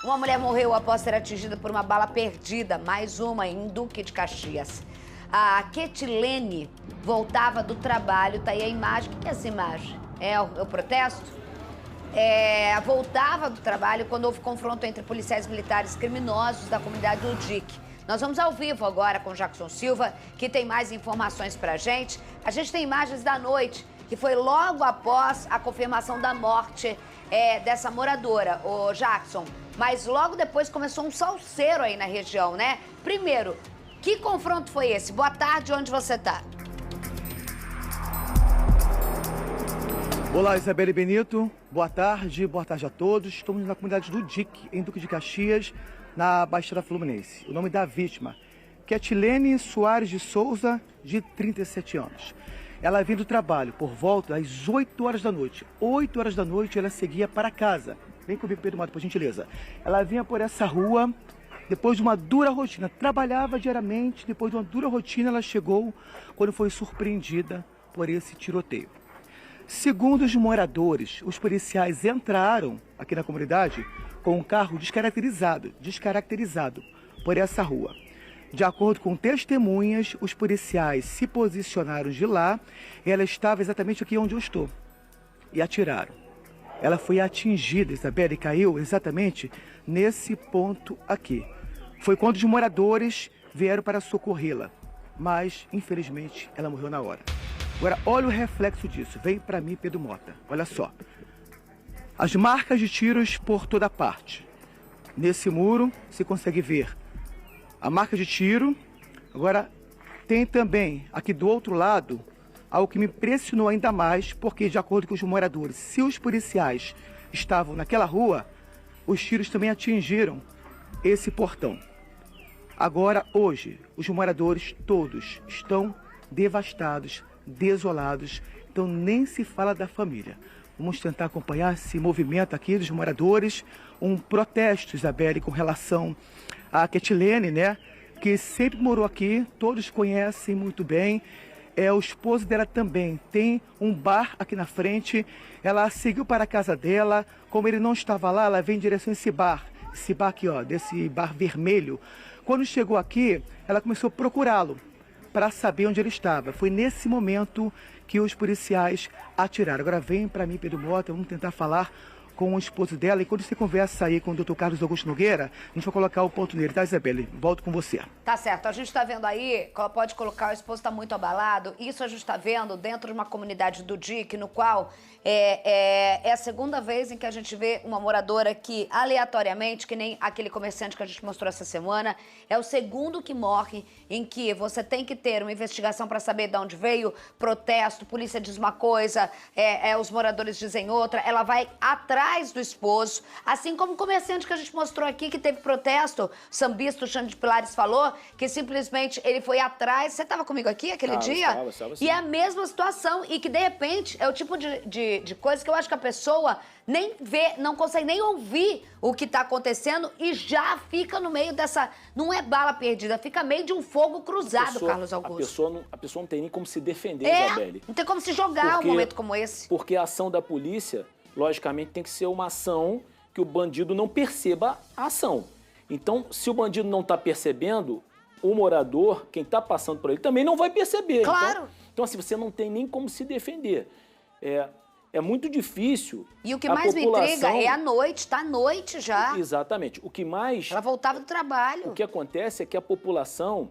Uma mulher morreu após ser atingida por uma bala perdida, mais uma em Duque de Caxias. A Ketilene voltava do trabalho, tá aí a imagem. O que é essa imagem? É o protesto? Voltava do trabalho quando houve confronto entre policiais militares criminosos da comunidade do DIC. Nós vamos ao vivo agora com o Jackson Silva, que tem mais informações pra gente. A gente tem imagens da noite, que foi logo após a confirmação da morte dessa moradora, o Jackson. Mas logo depois começou um salseiro aí na região, né? Primeiro, que confronto foi esse? Boa tarde, onde você tá? Olá, Isabelle Benito. Boa tarde a todos. Estamos na comunidade do DIC, em Duque de Caxias, na Baixada Fluminense. O nome da vítima, Ketilene Soares de Souza, de 37 anos. Ela vinha do trabalho por volta das 8 horas da noite. 8 horas da noite ela seguia para casa. Vem comigo, Pedro Mato, por gentileza. Ela vinha por essa rua depois de uma dura rotina. Trabalhava diariamente, depois de uma dura rotina ela chegou quando foi surpreendida por esse tiroteio. Segundo os moradores, os policiais entraram aqui na comunidade com um carro descaracterizado por essa rua. De acordo com testemunhas, os policiais se posicionaram de lá e ela estava exatamente aqui onde eu estou e atiraram. Ela foi atingida, Isabelle, e caiu exatamente nesse ponto aqui. Foi quando os moradores vieram para socorrê-la, mas infelizmente ela morreu na hora. Agora, olha o reflexo disso. Vem para mim, Pedro Mota. Olha só. As marcas de tiros por toda parte. Nesse muro, se consegue ver a marca de tiro. Agora, tem também, aqui do outro lado, algo que me impressionou ainda mais, porque, de acordo com os moradores, se os policiais estavam naquela rua, os tiros também atingiram esse portão. Agora, hoje, os moradores todos estão devastados, desolados, então nem se fala da família. Vamos tentar acompanhar esse movimento aqui dos moradores, um protesto, Isabelle, com relação a Ketilene, né, que sempre morou aqui, todos conhecem muito bem. O esposo dela também tem um bar aqui na frente. Ela seguiu para a casa dela, como ele não estava lá, ela veio em direção a esse bar aqui, ó, desse bar vermelho. Quando chegou aqui, ela começou a procurá-lo para saber onde ele estava. Foi nesse momento que os policiais atiraram. Agora vem para mim, Pedro Mota, vamos tentar falar com o esposo dela. E quando você conversa aí com o Dr. Carlos Augusto Nogueira, a gente vai colocar o ponto nele, tá, Isabelle? Volto com você. Tá certo. A gente tá vendo aí, pode colocar, o esposo tá muito abalado. Isso a gente tá vendo dentro de uma comunidade do DIC, no qual é a segunda vez em que a gente vê uma moradora que, aleatoriamente, que nem aquele comerciante que a gente mostrou essa semana, é o segundo que morre, em que você tem que ter uma investigação para saber de onde veio, protesto, polícia diz uma coisa, os moradores dizem outra, ela vai atrás do esposo, assim como o comerciante que a gente mostrou aqui, que teve protesto, o sambista, o Xande de Pilares falou, que simplesmente ele foi atrás. Você estava comigo aqui aquele dia? Estava, sim. E é a mesma situação, e que de repente é o tipo de coisa que eu acho que a pessoa nem vê, não consegue nem ouvir o que está acontecendo e já fica no meio dessa, não é bala perdida, fica meio de um fogo cruzado, Carlos Augusto. A pessoa não tem nem como se defender, Isabelle. Não tem como se jogar um momento como esse. Porque a ação da polícia, logicamente, tem que ser uma ação que o bandido não perceba a ação. Então, se o bandido não está percebendo, o morador, quem está passando por ele, também não vai perceber. Claro. Então, assim, você não tem nem como se defender. É muito difícil. E o que mais me intriga é a noite, tá à noite já. Exatamente. O que mais... Ela voltava do trabalho. O que acontece é que a população,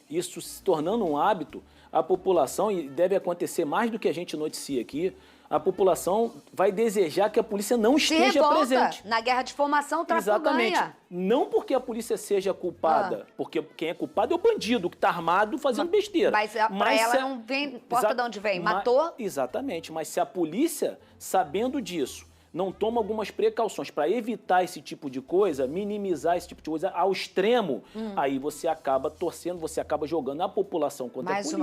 isso se tornando um hábito, a população, e deve acontecer mais do que a gente noticia aqui, a população vai desejar que a polícia não esteja presente. Na guerra de informação, o tráfico Exatamente. ganha. Não porque a polícia seja culpada, porque quem é culpado é o bandido, que está armado fazendo besteira. Mas pra ela não vem, importa de onde vem, matou? Exatamente, mas se a polícia, sabendo disso, não toma algumas precauções para evitar esse tipo de coisa, minimizar esse tipo de coisa ao extremo, aí você acaba torcendo, você acaba jogando a população contra a polícia.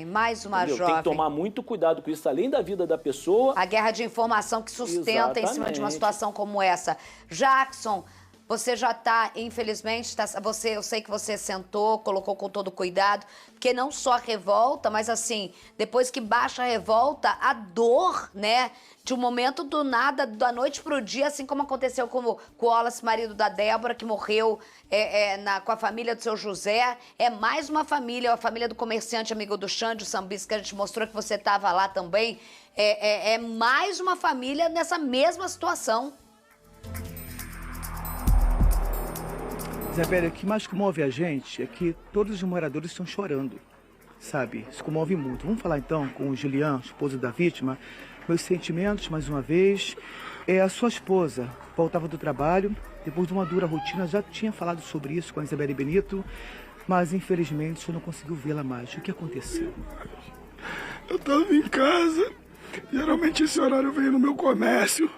Mais uma jovem. Tem que tomar muito cuidado com isso, além da vida da pessoa. A guerra de informação que sustenta em cima de uma situação como essa. Jackson, Você já tá, infelizmente, eu sei que você sentou, colocou com todo cuidado, porque não só a revolta, mas assim, depois que baixa a revolta, a dor, né? De um momento do nada, da noite pro dia, assim como aconteceu com o Wallace, marido da Débora, que morreu com a família do seu José. É mais uma família, a família do comerciante amigo do Xande, o Sambis, que a gente mostrou que você tava lá também. É mais uma família nessa mesma situação. Isabela, o que mais comove a gente é que todos os moradores estão chorando, sabe? Isso comove muito. Vamos falar então com o Julian, esposo da vítima. Meus sentimentos, mais uma vez. A sua esposa voltava do trabalho, depois de uma dura rotina, já tinha falado sobre isso com a Isabela Benito, mas infelizmente o senhor não conseguiu vê-la mais. O que aconteceu? Eu estava em casa, geralmente esse horário vem no meu comércio.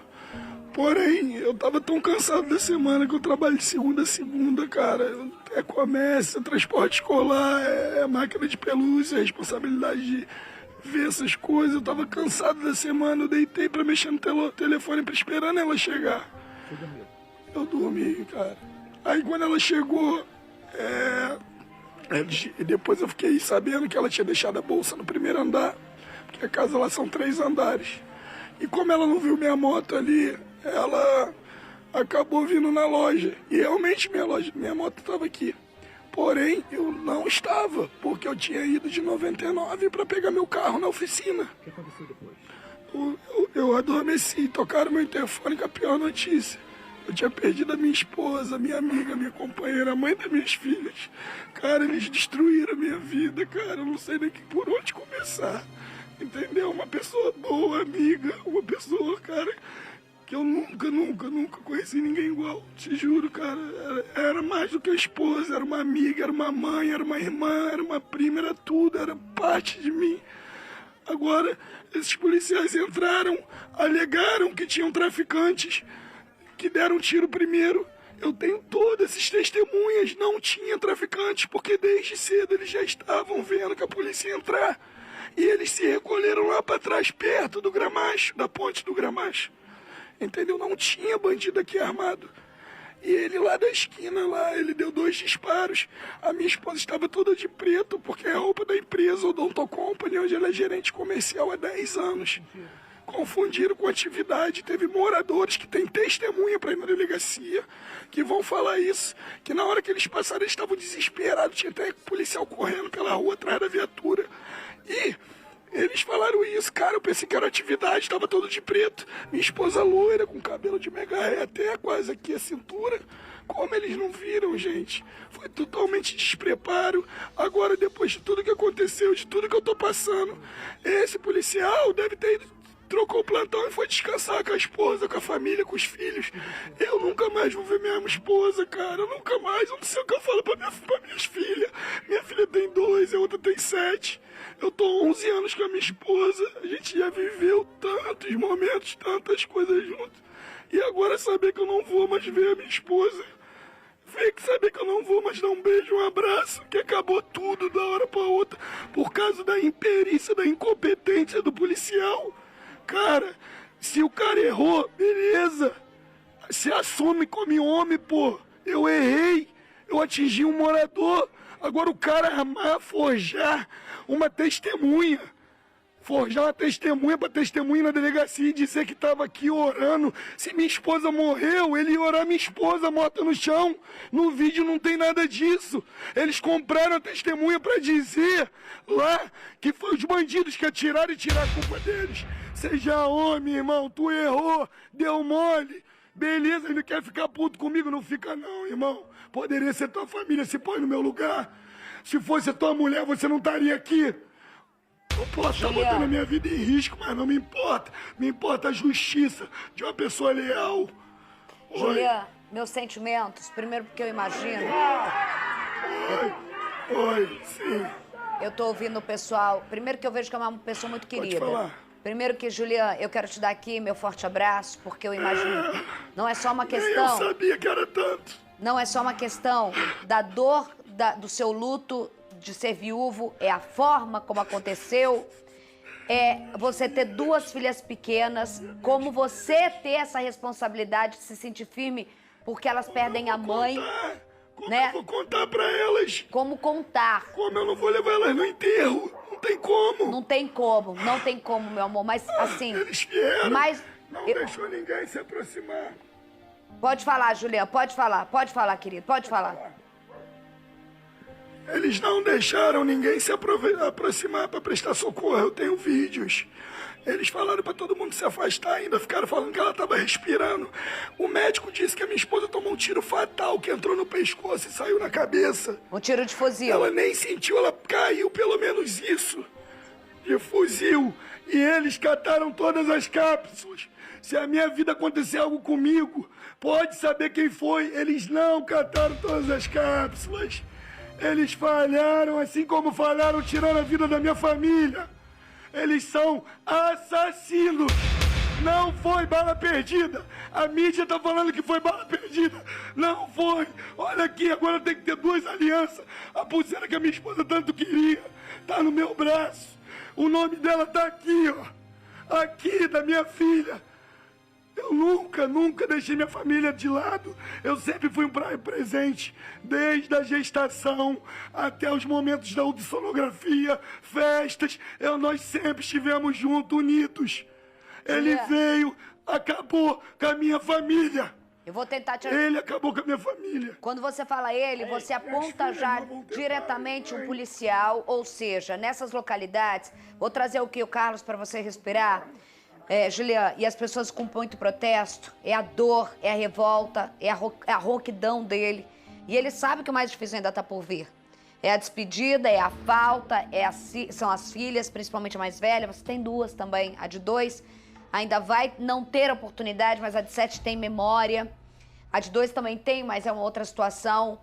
Porém, eu tava tão cansado da semana que eu trabalho de segunda a segunda, cara. É comércio, é transporte escolar, é máquina de pelúcia, é responsabilidade de ver essas coisas. Eu tava cansado da semana, eu deitei pra mexer no telefone pra esperando ela chegar. Eu dormi, cara. Aí quando ela chegou, depois eu fiquei sabendo que ela tinha deixado a bolsa no primeiro andar, porque a casa lá são 3 andares. E como ela não viu minha moto ali, ela acabou vindo na loja. E realmente minha moto estava aqui. Porém, eu não estava, porque eu tinha ido de 99 para pegar meu carro na oficina. O que aconteceu depois? Eu adormeci, tocaram meu interfone com a pior notícia. Eu tinha perdido a minha esposa, minha amiga, minha companheira, a mãe das minhas filhas. Cara, eles destruíram a minha vida, cara. Eu não sei nem por onde começar. Entendeu? Uma pessoa boa, amiga, uma pessoa, cara, que eu nunca conheci ninguém igual. Te juro, cara, era mais do que a esposa, era uma amiga, era uma mãe, era uma irmã, era uma prima, era tudo, era parte de mim. Agora, esses policiais entraram, alegaram que tinham traficantes, que deram tiro primeiro. Eu tenho todas essas testemunhas, não tinha traficantes, porque desde cedo eles já estavam vendo que a polícia ia entrar. E eles se recolheram lá para trás, perto do Gramacho, da ponte do Gramacho. Entendeu? Não tinha bandido aqui armado. E ele lá da esquina, lá, ele deu 2 disparos. A minha esposa estava toda de preto, porque é a roupa da empresa Odonto Company, onde ela é gerente comercial há 10 anos. Confundiram com atividade. Teve moradores que têm testemunha para ir na delegacia, que vão falar isso, que na hora que eles passaram, eles estavam desesperados. Tinha até policial correndo pela rua atrás da viatura. E eles falaram isso, cara, eu pensei que era atividade, estava todo de preto. Minha esposa loira, com cabelo de mega ré até quase aqui a cintura. Como eles não viram, gente? Foi totalmente despreparo. Agora, depois de tudo que aconteceu, de tudo que eu tô passando, esse policial deve ter ido, trocou o plantão e foi descansar com a esposa, com a família, com os filhos. Eu nunca mais vou ver minha esposa, cara. Eu nunca mais. Eu não sei o que eu falo pra minhas filhas. Minha filha tem 2, a outra tem 7. Eu tô 11 anos com a minha esposa. A gente já viveu tantos momentos, tantas coisas juntos. E agora saber que eu não vou mais ver a minha esposa. Saber que eu não vou mais dar um beijo, um abraço, que acabou tudo da hora pra outra. Por causa da imperícia, da incompetência do policial. Cara, se o cara errou, beleza. Se assume como homem, pô. Eu errei. Eu atingi um morador. Agora o cara armar, forjar uma testemunha. Forjar uma testemunha pra testemunha na delegacia e dizer que tava aqui orando. Se minha esposa morreu, ele ia orar minha esposa morta no chão. No vídeo não tem nada disso. Eles compraram a testemunha pra dizer lá que foi os bandidos que atiraram e tiraram a culpa deles. Seja homem, irmão, tu errou, deu mole. Beleza, ele quer ficar puto comigo? Não fica não, irmão. Poderia ser tua família, se põe no meu lugar. Se fosse tua mulher, você não estaria aqui. Eu posso estar botando a minha vida em risco, mas não me importa. Me importa a justiça de uma pessoa leal. Julian, meus sentimentos, primeiro porque eu imagino... Oi, sim. Eu tô ouvindo o pessoal, primeiro que eu vejo que é uma pessoa muito querida. Pode falar. Primeiro que, Julian, eu quero te dar aqui meu forte abraço, porque eu imagino, não é só uma questão... Eu sabia que era tanto. Não é só uma questão da dor do seu luto de ser viúvo, é a forma como aconteceu, é você ter 2 filhas pequenas, como você ter essa responsabilidade de se sentir firme porque elas perdem a mãe, Como né? eu vou contar pra elas? Como contar? Como eu não vou levar elas no enterro? Não tem como. Não tem como, meu amor, mas assim... Eles vieram, Mas... não deixou ninguém se aproximar. Pode falar, Julian, pode falar, querido, pode falar. Eles não deixaram ninguém se aproximar para prestar socorro. Eu tenho vídeos. Eles falaram para todo mundo se afastar, ainda ficaram falando que ela estava respirando. O médico disse que a minha esposa tomou um tiro fatal que entrou no pescoço e saiu na cabeça. Um tiro de fuzil. Ela nem sentiu, ela caiu, pelo menos isso, de fuzil. E eles cataram todas as cápsulas. Se a minha vida acontecer algo comigo, pode saber quem foi. Eles não cataram todas as cápsulas. Eles falharam, assim como falharam tirando a vida da minha família. Eles são assassinos. Não foi bala perdida. A mídia tá falando que foi bala perdida. Não foi. Olha aqui, agora tem que ter 2 alianças. A pulseira que a minha esposa tanto queria tá no meu braço. O nome dela tá aqui, ó. Aqui, da minha filha. Eu nunca deixei minha família de lado. Eu sempre fui um presente, desde a gestação até os momentos da ultrassonografia, festas. Nós sempre estivemos juntos, unidos. Ele veio, acabou com a minha família. Eu vou tentar te... Ele acabou com a minha família. Quando você fala ele, você aponta já diretamente um policial, ou seja, nessas localidades, vou trazer o que, o Carlos, para você respirar. Julian, e as pessoas com muito protesto, é a dor, é a revolta, é a rouquidão dele. E ele sabe que o mais difícil ainda está por vir. É a despedida, é a falta, são as filhas, principalmente a mais velha. Você tem 2 também, a de 2 ainda vai não ter oportunidade, mas a de 7 tem memória. A de 2 também tem, mas é uma outra situação.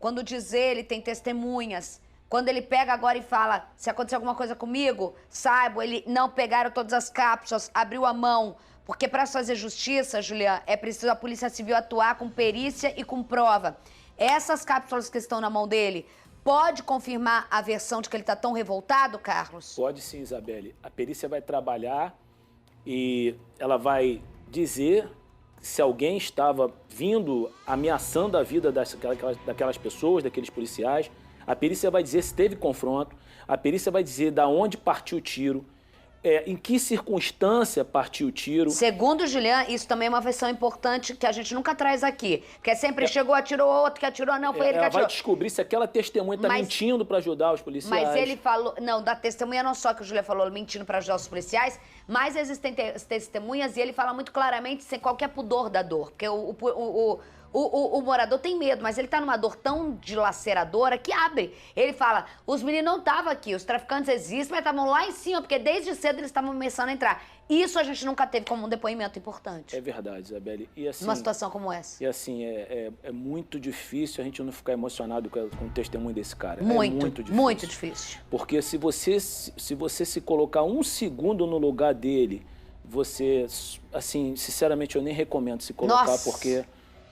Quando diz ele, tem testemunhas. Quando ele pega agora e fala, se acontecer alguma coisa comigo, saiba, ele não pegaram todas as cápsulas, abriu a mão. Porque para fazer justiça, Julian, é preciso a Polícia Civil atuar com perícia e com prova. Essas cápsulas que estão na mão dele, pode confirmar a versão de que ele está tão revoltado, Carlos? Pode sim, Isabelle. A perícia vai trabalhar e ela vai dizer se alguém estava vindo ameaçando a vida daquelas pessoas, daqueles policiais. A perícia vai dizer se teve confronto, a perícia vai dizer de onde partiu o tiro, em que circunstância partiu o tiro. Segundo o Julian, isso também é uma versão importante que a gente nunca traz aqui. Porque sempre chegou, atirou, outro que atirou, não, foi ele que atirou. Ela vai descobrir se aquela testemunha está mentindo para ajudar os policiais. Mas ele falou... Não, da testemunha não só que o Julian falou mentindo para ajudar os policiais, mas existem testemunhas e ele fala muito claramente sem qualquer pudor da dor. Porque o morador tem medo, mas ele tá numa dor tão dilaceradora que abre. Ele fala, os meninos não estavam aqui, os traficantes existem, mas estavam lá em cima, porque desde cedo eles estavam começando a entrar. Isso a gente nunca teve como um depoimento importante. É verdade, Isabelle. E assim, numa situação como essa. E assim, é muito difícil a gente não ficar emocionado com o testemunho desse cara. Muito difícil. Porque se você se colocar 1 segundo no lugar dele, você, assim, sinceramente, eu nem recomendo se colocar, porque...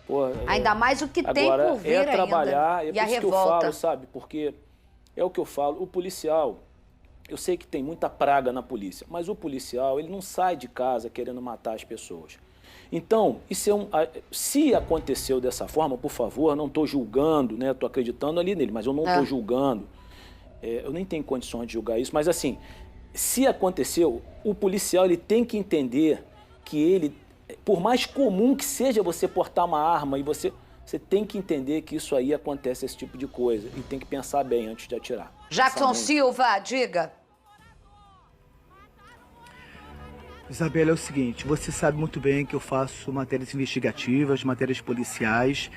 Pô, ainda mais o que tem por vir ainda. Trabalhar, é e por isso que eu falo, sabe? Porque é o que eu falo, o policial, eu sei que tem muita praga na polícia, mas o policial, ele não sai de casa querendo matar as pessoas. Então, se aconteceu dessa forma, por favor, não estou julgando, né? Estou acreditando ali nele, mas eu não estou julgando. Eu nem tenho condições de julgar isso, mas assim, se aconteceu, o policial ele tem que entender que ele... Por mais comum que seja você portar uma arma, e você tem que entender que isso aí acontece, esse tipo de coisa. E tem que pensar bem antes de atirar. Jackson Silva, diga. Isabela, é o seguinte, você sabe muito bem que eu faço matérias investigativas, matérias policiais,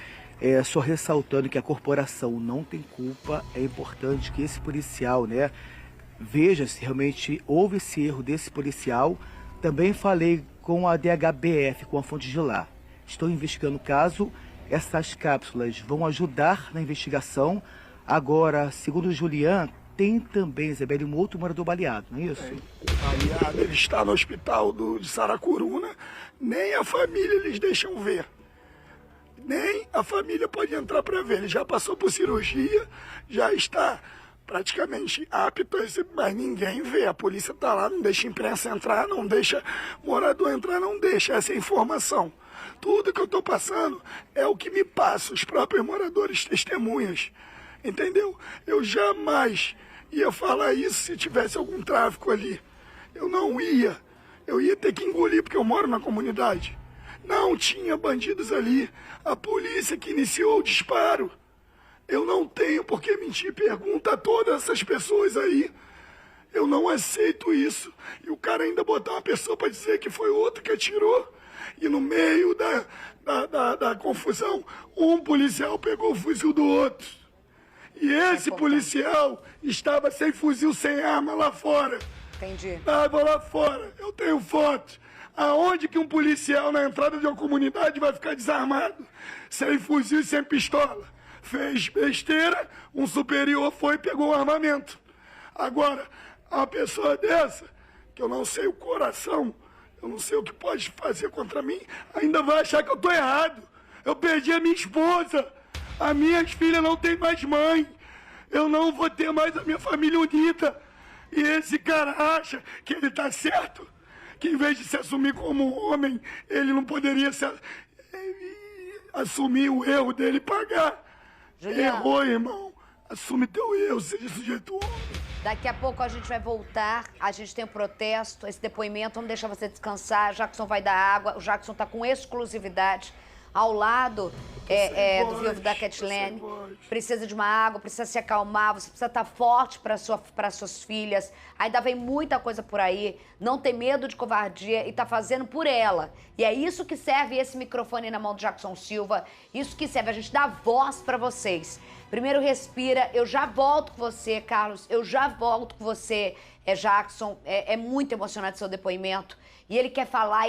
só ressaltando que a corporação não tem culpa. É importante que esse policial, né, veja se realmente houve esse erro desse policial. Também falei com a DHBF, com a fonte de lá. Estou investigando o caso. Essas cápsulas vão ajudar na investigação. Agora, segundo o Julian, tem também, Isabelle, um outro morador baleado, não é isso? Baleado, ele está no hospital de Saracuruna. Nem a família eles deixam ver. Nem a família pode entrar para ver. Ele já passou por cirurgia, já está praticamente apto, mas ninguém vê. A polícia tá lá, não deixa a imprensa entrar, não deixa morador entrar, não deixa essa informação. Tudo que eu tô passando é o que me passa, os próprios moradores, testemunhas, entendeu? Eu jamais ia falar isso se tivesse algum tráfico ali. Eu não ia. Eu ia ter que engolir porque eu moro na comunidade. Não tinha bandidos ali. A polícia que iniciou o disparo. Eu não tenho por que mentir. Pergunta a todas essas pessoas aí. Eu não aceito isso. E o cara ainda botar uma pessoa para dizer que foi outro que atirou. E no meio da confusão, um policial pegou o fuzil do outro. E esse policial estava sem fuzil, sem arma lá fora. Entendi. Estava lá fora. Eu tenho fotos. Aonde que um policial na entrada de uma comunidade vai ficar desarmado? Sem fuzil e sem pistola. Fez besteira, um superior foi e pegou o armamento. Agora, uma pessoa dessa, que eu não sei o coração, eu não sei o que pode fazer contra mim, ainda vai achar que eu tô errado. Eu perdi a minha esposa. As minhas filhas não têm mais mãe. Eu não vou ter mais a minha família unida. E esse cara acha que ele tá certo? Que em vez de se assumir como homem, ele não poderia assumir o erro dele e pagar. Juliano. Errou, irmão. Assume teu erro, seja sujeito homem. Daqui a pouco a gente vai voltar, a gente tem um protesto, esse depoimento, vamos deixar você descansar, Jackson vai dar água, o Jackson tá com exclusividade ao lado do viúvo da Ketlene, precisa de uma água, precisa se acalmar, você precisa estar forte para suas filhas, ainda vem muita coisa por aí, não ter medo de covardia e tá fazendo por ela. E é isso que serve esse microfone na mão do Jackson Silva, isso que serve, a gente dá voz para vocês. Primeiro respira, eu já volto com você, Carlos, eu já volto com você, Jackson, é muito emocionante seu depoimento, e ele quer falar,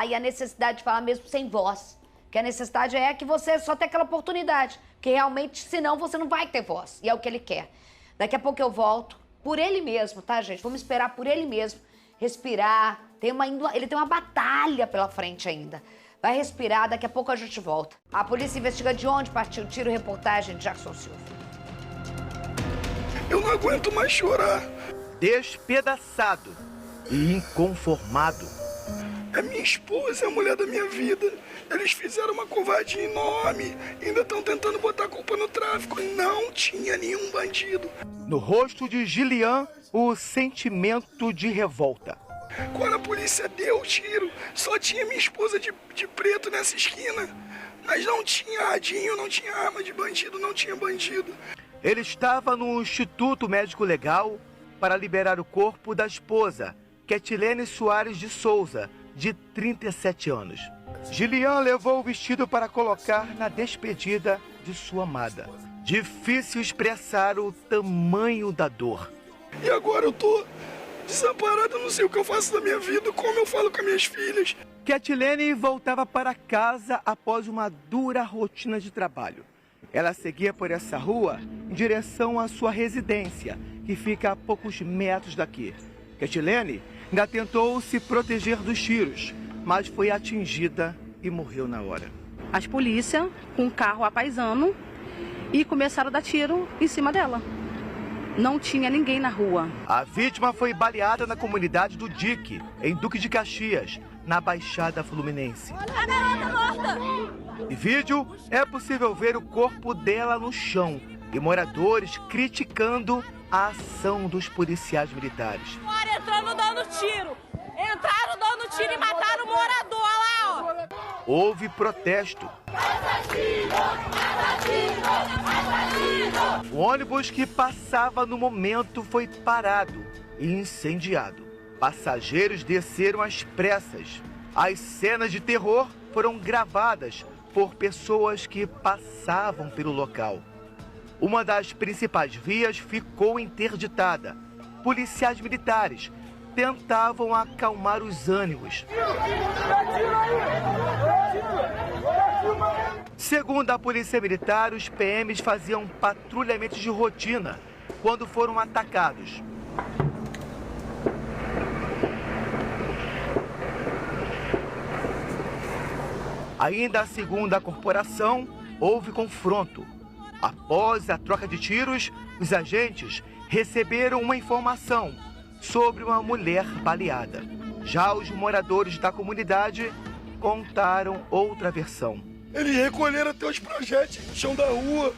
e a necessidade de falar mesmo sem voz. Que a necessidade é que você só tenha aquela oportunidade. Porque realmente, senão, você não vai ter voz. E é o que ele quer. Daqui a pouco eu volto. Por ele mesmo, tá, gente? Vamos esperar por ele mesmo. Respirar. Ele tem uma batalha pela frente ainda. Vai respirar, daqui a pouco a gente volta. A polícia investiga de onde partiu o tiro. Reportagem de Jackson Silva. Eu não aguento mais chorar. Despedaçado e inconformado. A minha esposa é a mulher da minha vida. Eles fizeram uma covardia enorme. Ainda estão tentando botar a culpa no tráfico. Não tinha nenhum bandido. No rosto de Gilian, o sentimento de revolta. Quando a polícia deu o tiro, só tinha minha esposa de preto nessa esquina. Mas não tinha radinho, não tinha arma de bandido, não tinha bandido. Ele estava no Instituto Médico Legal para liberar o corpo da esposa, Ketlene Soares de Souza, de 37 anos. Gilian levou o vestido para colocar na despedida de sua amada. Difícil expressar o tamanho da dor. E agora eu tô desamparado, não sei o que eu faço da minha vida, como eu falo com as minhas filhas. Ketlene voltava para casa após uma dura rotina de trabalho. Ela seguia por essa rua em direção à sua residência, que fica a poucos metros daqui. Ketlene ainda tentou se proteger dos tiros, mas foi atingida e morreu na hora. As polícias, com um carro apaisando, e começaram a dar tiro em cima dela. Não tinha ninguém na rua. A vítima foi baleada na comunidade do Dique, em Duque de Caxias, na Baixada Fluminense. A garota morta! Em vídeo, é possível ver o corpo dela no chão e moradores criticando a ação dos policiais militares. Entrando dando tiro! Entraram dando tiro e mataram o morador lá, ó! Houve protesto. O ônibus que passava no momento foi parado e incendiado. Passageiros desceram às pressas. As cenas de terror foram gravadas por pessoas que passavam pelo local. Uma das principais vias ficou interditada. Policiais militares tentavam acalmar os ânimos. Segundo a Polícia Militar, os PMs faziam patrulhamento de rotina quando foram atacados. Ainda segundo a corporação, houve confronto. Após a troca de tiros, os agentes receberam uma informação sobre uma mulher baleada. Já os moradores da comunidade contaram outra versão. Eles recolheram até os projéteis no chão da rua.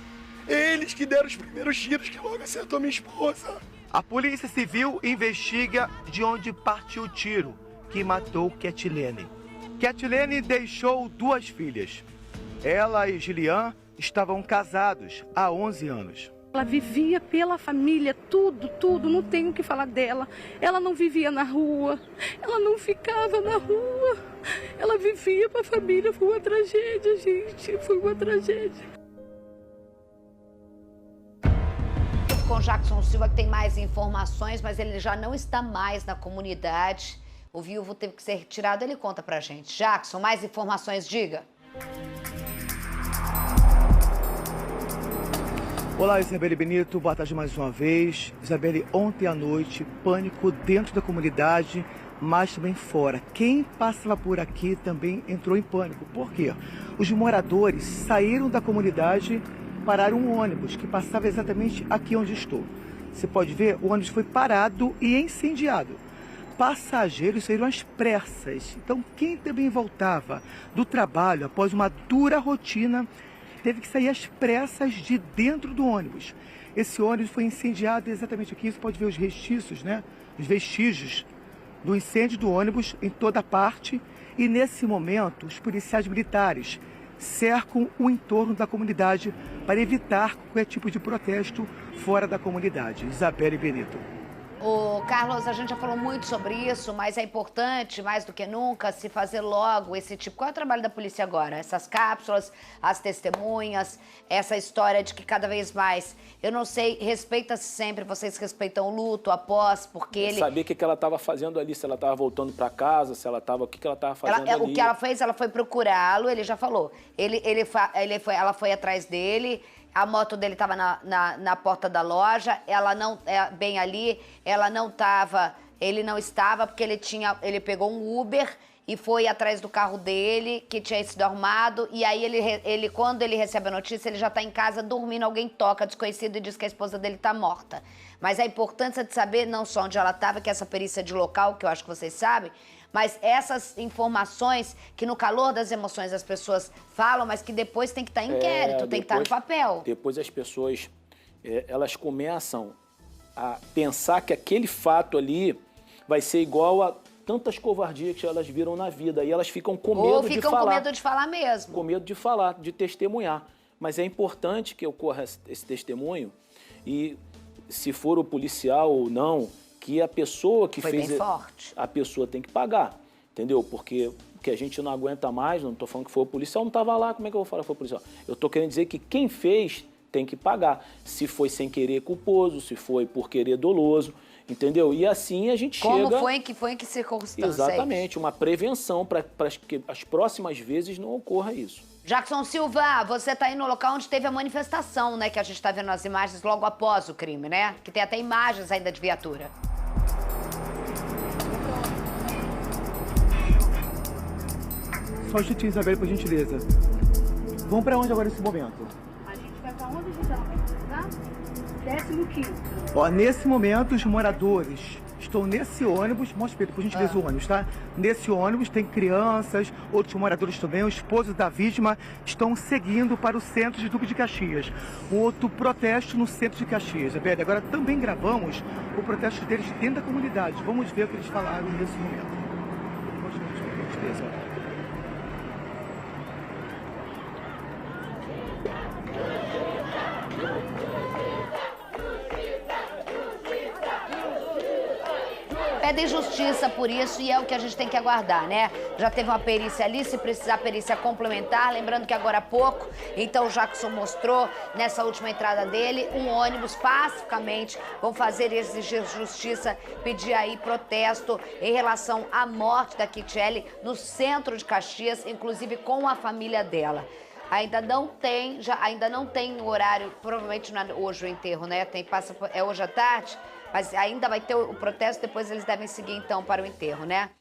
Eles que deram os primeiros tiros que logo acertou minha esposa. A Polícia Civil investiga de onde partiu o tiro que matou Ketilene. Ketilene deixou 2 filhas. Ela e Gilian estavam casados há 11 anos. Ela vivia pela família, tudo, não tenho o que falar dela. Ela não vivia na rua, ela não ficava na rua. Ela vivia para a família, foi uma tragédia, gente, foi uma tragédia. Com Jackson Silva, que tem mais informações, mas ele já não está mais na comunidade. O viúvo teve que ser retirado, ele conta pra gente. Jackson, mais informações, diga. Olá, Isabelle Benito, boa tarde mais uma vez. Isabelle, ontem à noite, pânico dentro da comunidade, mas também fora. Quem passava por aqui também entrou em pânico. Por quê? Os moradores saíram da comunidade, pararam um ônibus que passava exatamente aqui onde estou. Você pode ver, o ônibus foi parado e incendiado. Passageiros saíram às pressas. Então, quem também voltava do trabalho após uma dura rotina, teve que sair às pressas de dentro do ônibus. Esse ônibus foi incendiado exatamente aqui. Você pode ver os restícios, né? Os vestígios do incêndio do ônibus em toda parte. E nesse momento, os policiais militares cercam o entorno da comunidade para evitar qualquer tipo de protesto fora da comunidade. Isabelle Benito. Ô, Carlos, a gente já falou muito sobre isso, mas é importante, mais do que nunca, se fazer logo esse tipo... Qual é o trabalho da polícia agora? Essas cápsulas, as testemunhas, essa história de que cada vez mais... Eu não sei, respeita-se sempre, vocês respeitam o luto, após, porque ele... Saber o que ela estava fazendo ali, se ela estava voltando para casa, se ela estava... O que ela estava fazendo ali. O que ela fez, ela foi procurá-lo, ele já falou. Ela foi atrás dele... A moto dele estava na porta da loja, ela não, bem ali, ela não estava, ele não estava porque ele pegou um Uber e foi atrás do carro dele, que tinha sido arrumado, e aí quando ele recebe a notícia, ele já está em casa dormindo, alguém toca, desconhecido, e diz que a esposa dele está morta. Mas a importância de saber não só onde ela estava, que é essa perícia de local, que eu acho que vocês sabem, mas essas informações que no calor das emoções as pessoas falam, mas que depois tem que estar em inquérito, tem que estar no papel. Depois as pessoas, elas começam a pensar que aquele fato ali vai ser igual a tantas covardias que elas viram na vida. E elas ficam com medo de falar. Ou ficam com medo de falar mesmo. Com medo de falar, de testemunhar. Mas é importante que ocorra esse testemunho e, se for o policial ou não, que a pessoa que foi fez... bem forte. A pessoa tem que pagar, entendeu? Porque a gente não aguenta mais, não estou falando que foi o policial, não estava lá, como é que eu vou falar que foi o policial? Eu estou querendo dizer que quem fez tem que pagar. Se foi sem querer culposo, se foi por querer doloso, entendeu? E assim a gente chega... Como foi, em que circunstância? Exatamente, uma prevenção para que as próximas vezes não ocorra isso. Jackson Silva, você está aí no local onde teve a manifestação, né? Que a gente está vendo as imagens logo após o crime, né? Que tem até imagens ainda de viatura. Só um instantinho, Isabelle, por gentileza. Vamos para onde agora nesse momento? A gente vai para onde a gente vai, tá? 15º. Ó, nesse momento, os moradores estão nesse ônibus. Mostra, Pedro, por gentileza, o ônibus, tá? Nesse ônibus tem crianças, outros moradores também, os esposos da vítima estão seguindo para o centro de Duque de Caxias. Um outro protesto no centro de Caxias, Isabelle. Agora também gravamos o protesto deles dentro da comunidade. Vamos ver o que eles falaram nesse momento. Mostra, por gentileza. Pedem justiça por isso e é o que a gente tem que aguardar, né? Já teve uma perícia ali, se precisar perícia complementar, lembrando que agora há pouco, então o Jackson mostrou nessa última entrada dele, um ônibus pacificamente, vão fazer exigir justiça, pedir aí protesto em relação à morte da Kitteli no centro de Caxias, inclusive com a família dela. Ainda não tem horário, provavelmente não é hoje o enterro, né? É hoje à tarde, mas ainda vai ter o protesto, depois eles devem seguir então para o enterro, né?